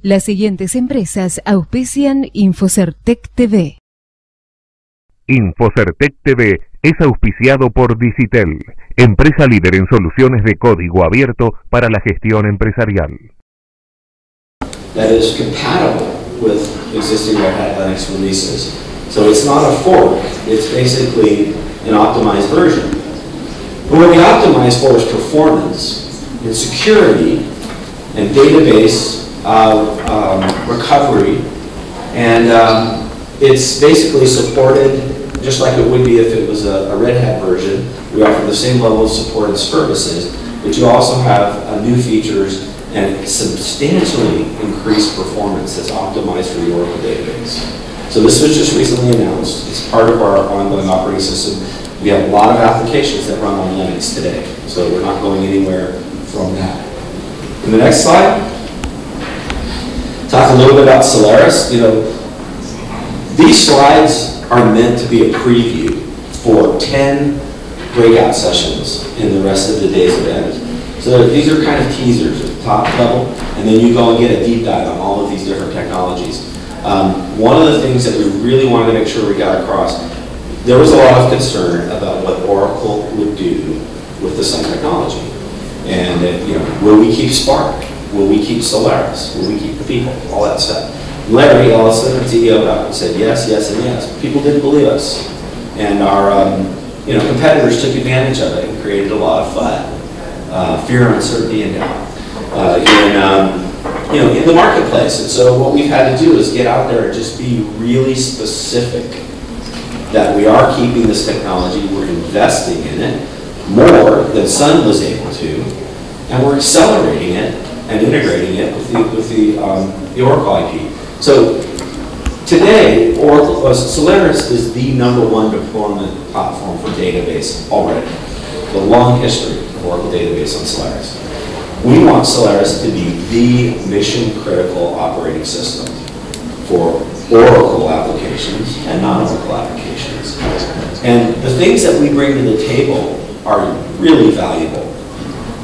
Las siguientes empresas auspician Infocertec TV. Infocertec TV es auspiciado por Digitel, empresa líder en soluciones de código abierto para la gestión empresarial. That is compatible with existing Red Hat Linux releases. So it's not a fork, it's basically an optimized version. But what we optimize for is performance and security and database recovery, and it's basically supported just like it would be if it was a Red Hat version. We offer the same level of support and services, but you also have new features and substantially increased performance that's optimized for the Oracle database. So this was just recently announced. It's part of our ongoing operating system. We have a lot of applications that run on Linux today, so we're not going anywhere from that. In the next slide, talk a little bit about Solaris. You know, these slides are meant to be a preview for 10 breakout sessions in the rest of the day's event. So these are kind of teasers at the top level, and then you go and get a deep dive on all of these different technologies. One of the things that we really wanted to make sure we got across, there was a lot of concern about what Oracle would do with the Sun technology. And you know, will we keep Spark? Will we keep Solaris? Will we keep the people? All that stuff. Larry Ellison, our CEO, got up and said yes, yes, and yes. People didn't believe us, and our competitors took advantage of it and created a lot of FUD, fear, uncertainty, and doubt in the marketplace. And so what we've had to do is get out there and just be really specific that we are keeping this technology, we're investing in it more than Sun was able to, and we're accelerating it and integrating it with the Oracle IP. So today, Solaris is the #1 deployment platform for database already. The long history of Oracle database on Solaris. We want Solaris to be the mission-critical operating system for Oracle applications and non-Oracle applications. And the things that we bring to the table are really valuable.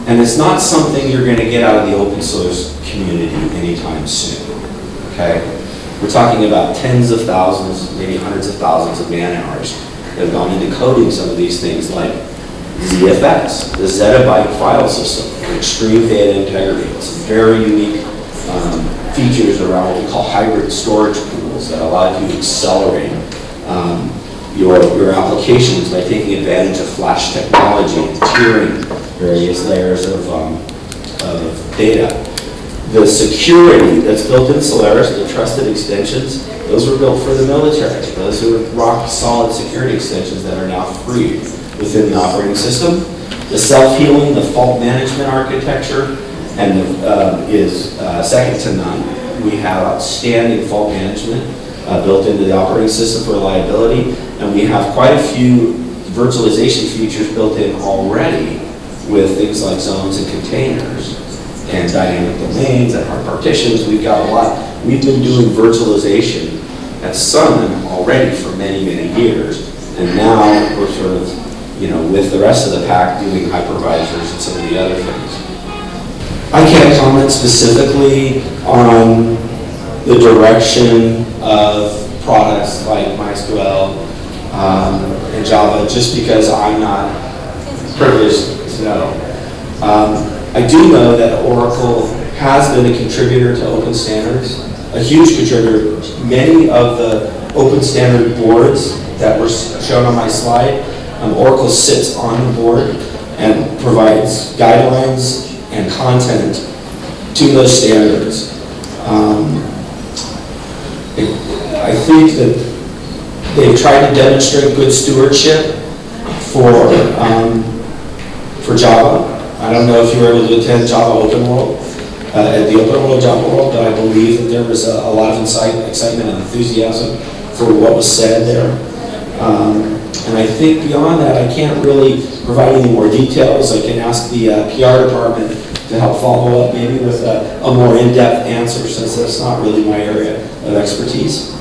And it's not something you're going to get out of the open source community anytime soon. Okay? We're talking about tens of thousands, maybe hundreds of thousands of man hours that have gone into coding some of these things like ZFS, the zettabyte file system, extreme data integrity. It's very unique features around what we call hybrid storage pools that allow you to accelerate your applications by taking advantage of flash technology and tiering various layers of data. The security that's built in Solaris, the trusted extensions, those were built for the military. Those are rock solid security extensions that are now free within the operating system. The self-healing, the fault management architecture, and is second to none. We have outstanding fault management built into the operating system for reliability, and we have quite a few virtualization features built in already with things like zones and containers and dynamic domains and hard partitions. We've got a lot. We've been doing virtualization at Sun already for many, many years, and now we're sort of, with the rest of the pack doing hypervisors and some of the other things. I can't comment specifically on the direction of products like MySQL and Java just because I'm not privileged to know. I do know that Oracle has been a contributor to open standards, a huge contributor. Many of the open standard boards that were shown on my slide, Oracle sits on the board and provides guidelines and content to those standards. I think that they've tried to demonstrate good stewardship for Java. I don't know if you were able to attend Java Open World, at the Open World Java World, but I believe that there was a lot of excitement and enthusiasm for what was said there. And I think beyond that, I can't really provide any more details. I can ask the PR department to help follow up maybe with a more in-depth answer, since that's not really my area of expertise.